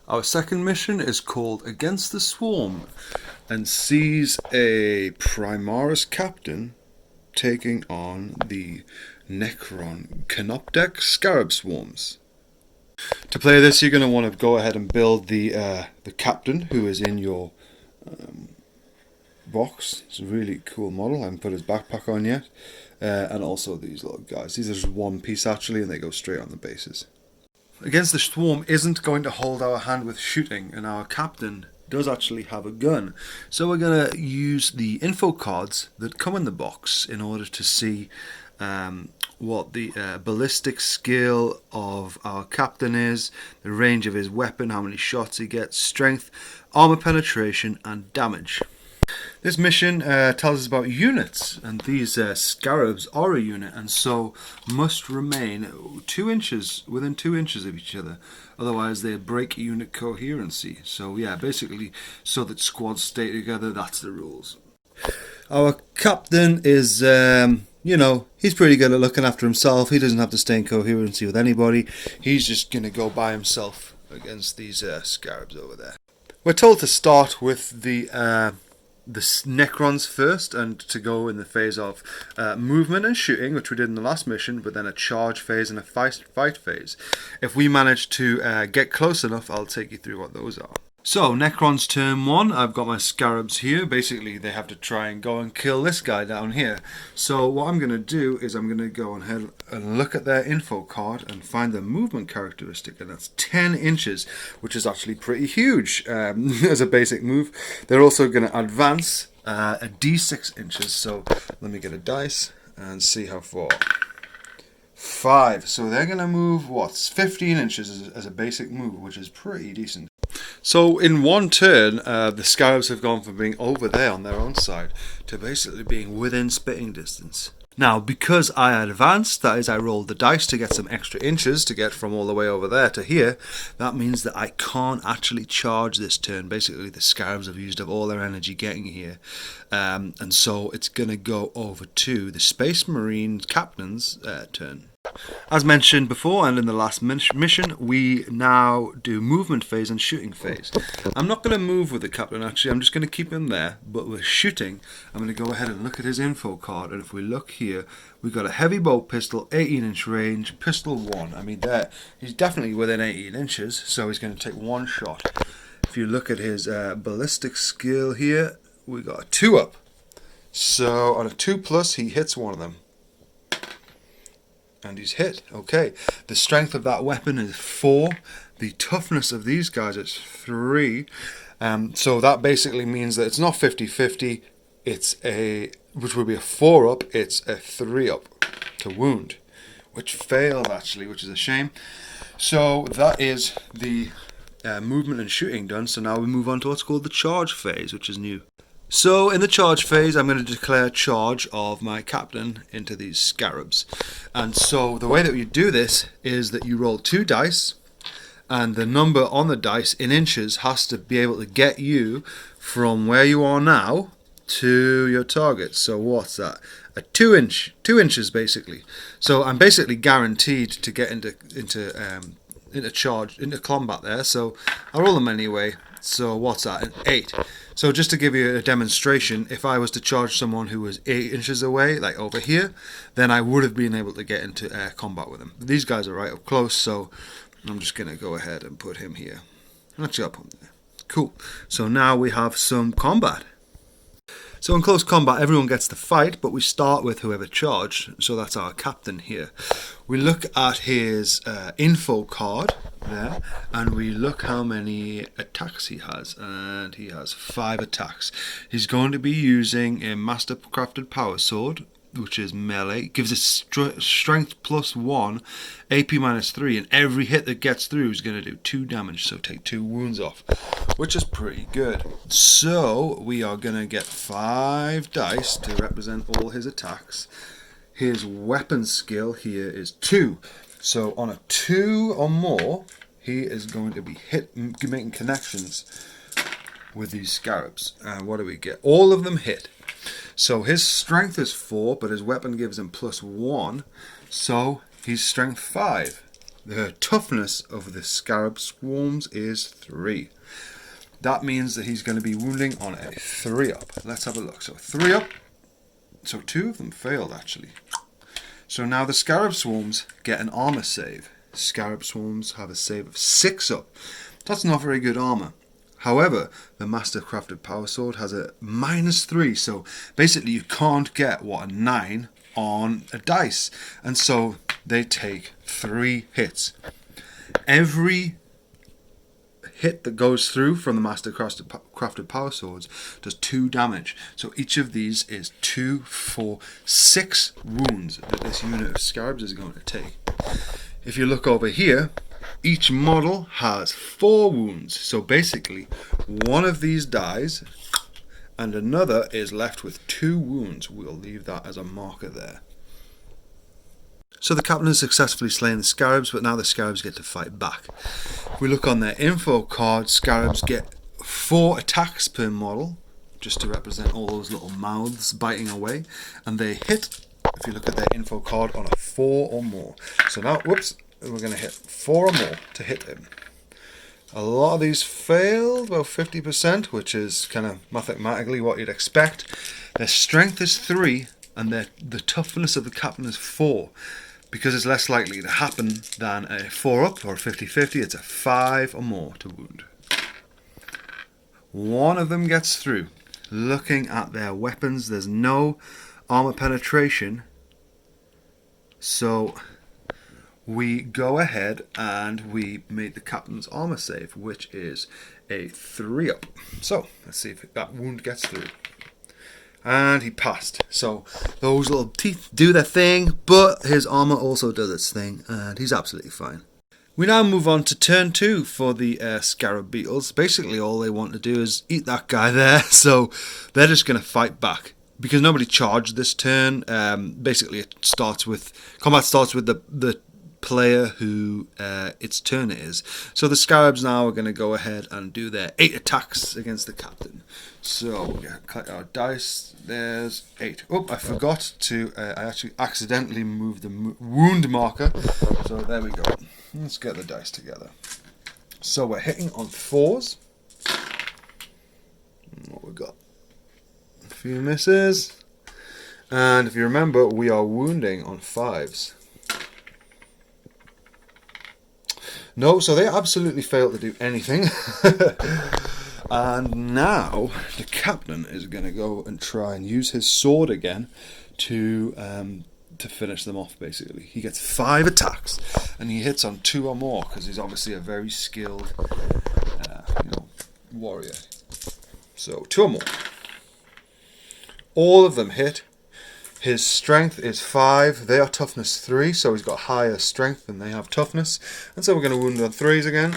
Our second mission is called Against the Swarm and sees a primaris captain taking on the Necron canoptech scarab swarms. To play this, you're going to want to go ahead and build the captain who is in your box. It's a really cool model. I haven't put his backpack on yet. And also these little guys. These are just one piece actually, and they go straight on the bases. Against the swarm isn't going to hold our hand with shooting, and our captain does actually have a gun. So we're going to use the info cards that come in the box in order to see what the ballistic skill of our captain is, the range of his weapon, how many shots he gets, strength, armor penetration, and damage. This mission tells us about units, and these scarabs are a unit, and so must remain 2 inches within 2 inches of each other. Otherwise, they break unit coherency. So yeah, basically, so that squads stay together. That's the rules. Our captain is, he's pretty good at looking after himself. He doesn't have to stay in coherency with anybody. He's just gonna go by himself against these scarabs over there. We're told to start with the Necrons first, and to go in the phase of movement and shooting, which we did in the last mission, but then a charge phase and a fight phase. If we manage to get close enough, I'll take you through what those are. So, Necron's turn 1, I've got my scarabs here. Basically, they have to try and go and kill this guy down here. So what I'm going to do is I'm going to go ahead and look at their info card and find the movement characteristic, and that's 10 inches, which is actually pretty huge as a basic move. They're also going to advance a d6 inches, so let me get a dice and see how far. 5, so they're going to move, 15 inches as a basic move, which is pretty decent. So in one turn, the scarabs have gone from being over there on their own side to basically being within spitting distance. Now, because I advanced, that is, I rolled the dice to get some extra inches to get from all the way over there to here, that means that I can't actually charge this turn. Basically, the scarabs have used up all their energy getting here. And so it's going to go over to the Space Marine Captain's turn. As mentioned before and in the last mission, we now do movement phase and shooting phase. I'm not going to move with the captain actually, I'm just going to keep him there, but with shooting, I'm going to go ahead and look at his info card, and if we look here, we've got a heavy bolt pistol, 18-inch range, pistol 1. I mean, he's definitely within 18 inches, so he's going to take 1 shot. If you look at his ballistic skill here, we got a 2 up. So on a 2+, he hits one of them. And he's hit. Okay, the strength of that weapon is 4. The toughness of these guys is 3. So that basically means that it's not 50-50. It's which would be a 4 up. It's a 3 up to wound, which failed actually, which is a shame. So that is the movement and shooting done. So now we move on to what's called the charge phase, which is new. So in the charge phase, I'm going to declare charge of my captain into these scarabs. And so the way that you do this is that you roll 2 dice, and the number on the dice in inches has to be able to get you from where you are now to your target. So what's that? A 2 inches basically. So I'm basically guaranteed to get into combat there. So I'll roll them anyway. So what's that? An 8. So just to give you a demonstration, if I was to charge someone who was 8 inches away, like over here, then I would have been able to get into combat with them. These guys are right up close, so I'm just going to go ahead and put him here. Actually, I'll put him there. Cool. So now we have some combat. So in close combat, everyone gets to fight, but we start with whoever charged. So that's our captain here. We look at his info card there, and we look how many attacks he has, and he has 5 attacks. He's going to be using a master-crafted power sword, which is melee. Gives it strength +1, AP -3, and every hit that gets through is going to do 2 damage, so take 2 wounds off, which is pretty good. So we are going to get 5 dice to represent all his attacks. His weapon skill here is 2. So on a 2 or more, he is going to be making connections with these scarabs. What do we get? All of them hit. So his strength is 4, but his weapon gives him +1. So he's strength 5. the toughness of the scarab swarms is 3. That means that he's going to be wounding on a 3-up. Let's have a look. So 3-up. So 2 of them failed actually. So now the scarab swarms get an armor save. Scarab swarms have a save of 6-up. That's not very good armor. However, the Master Crafted Power Sword has a -3, so basically you can't get, a 9 on a dice. And so they take 3 hits. Every hit that goes through from the Master Crafted Power Swords does 2 damage. So each of these is 2, 4, 6 wounds that this unit of scarabs is going to take. If you look over here, each model has 4 wounds. So basically, one of these dies and another is left with 2 wounds. We'll leave that as a marker there. So the captain has successfully slain the scarabs, but now the scarabs get to fight back. If we look on their info card, scarabs get 4 attacks per model, just to represent all those little mouths biting away, and they hit, if you look at their info card, on a 4 or more. So now, whoops, we're going to hit 4 or more to hit him. A lot of these failed, about 50%, which is kind of mathematically what you'd expect. Their strength is 3, and the toughness of the captain is 4. Because it's less likely to happen than a 4-up or a 50-50, it's a 5 or more to wound. One of them gets through. Looking at their weapons, there's no armor penetration. So we go ahead and we make the captain's armor save, which is a 3-up. So let's see if that wound gets through. And he passed. So those little teeth do their thing, but his armor also does its thing, and he's absolutely fine. We now move on to turn 2 for the scarab beetles. Basically all they want to do is eat that guy there, so they're just going to fight back. Because nobody charged this turn, basically combat starts with the player who its turn it is. So the scarabs now are going to go ahead and do their 8 attacks against the captain. So we collect our dice. There's 8. Oh, I forgot to. I actually accidentally moved the wound marker. So there we go. Let's get the dice together. So we're hitting on 4s. What we got? A few misses. And if you remember, we are wounding on 5s. No, so they absolutely failed to do anything. And now the captain is going to go and try and use his sword again to finish them off. Basically, he gets 5 attacks and he hits on 2 or more because he's obviously a very skilled, warrior. So 2 or more. All of them hit. His strength is 5. They are toughness 3, so he's got higher strength than they have toughness. And so we're going to wound on 3s again.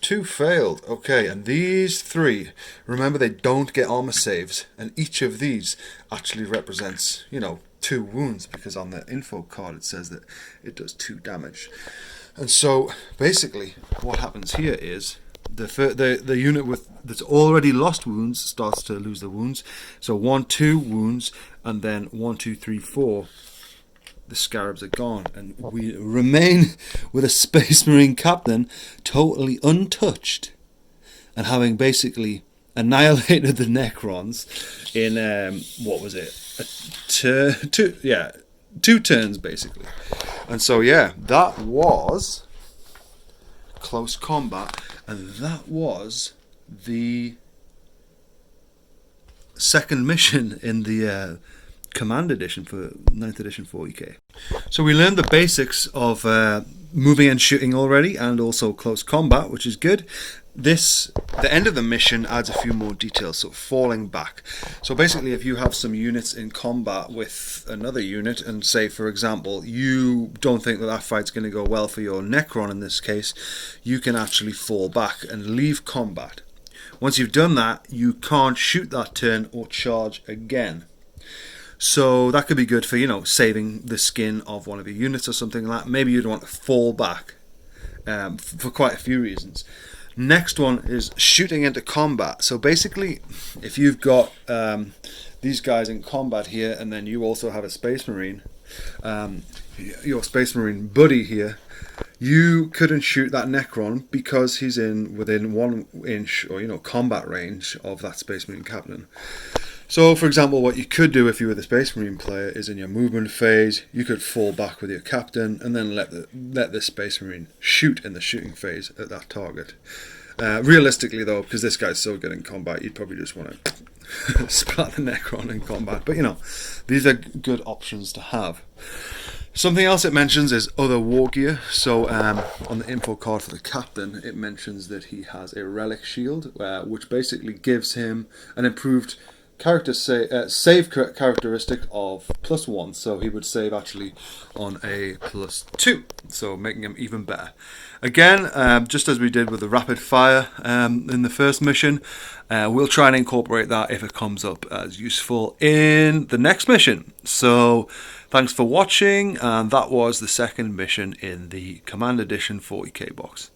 2 failed. Okay, and these 3, remember they don't get armor saves, and each of these actually represents, 2 wounds, because on the info card it says that it does 2 damage. And so basically what happens here is the unit that's already lost wounds starts to lose the wounds. So 1, 2 wounds, and then 1, 2, 3, 4. The scarabs are gone, and we remain with a Space Marine captain totally untouched, and having basically annihilated the Necrons in what was it? 2 turns basically. And so that was close combat, and that was the second mission in the Command Edition for 9th Edition 40k. So we learned the basics of moving and shooting already, and also close combat, which is good. The end of the mission adds a few more details, so falling back. So basically, if you have some units in combat with another unit, and say for example you don't think that fight's going to go well for your Necron in this case, you can actually fall back and leave combat. Once you've done that, you can't shoot that turn or charge again. So that could be good for, saving the skin of one of your units or something like that. Maybe you'd want to fall back for quite a few reasons. Next one is shooting into combat. So basically, if you've got these guys in combat here, and then you also have a Space Marine, your Space Marine buddy here, you couldn't shoot that Necron because he's within 1 inch or combat range of that Space Marine captain. So, for example, what you could do if you were the Space Marine player is in your movement phase, you could fall back with your captain and then let the Space Marine shoot in the shooting phase at that target. Realistically, though, because this guy's so good in combat, you'd probably just want to splat the Necron in combat. But, these are good options to have. Something else it mentions is other war gear. So on the info card for the captain, it mentions that he has a relic shield, which basically gives him an improved save characteristic of +1, so he would save actually on a +2, so making him even better. Again, just as we did with the rapid fire in the first mission, we'll try and incorporate that if it comes up as useful in the next mission. So thanks for watching, and that was the second mission in the Command Edition 40k box.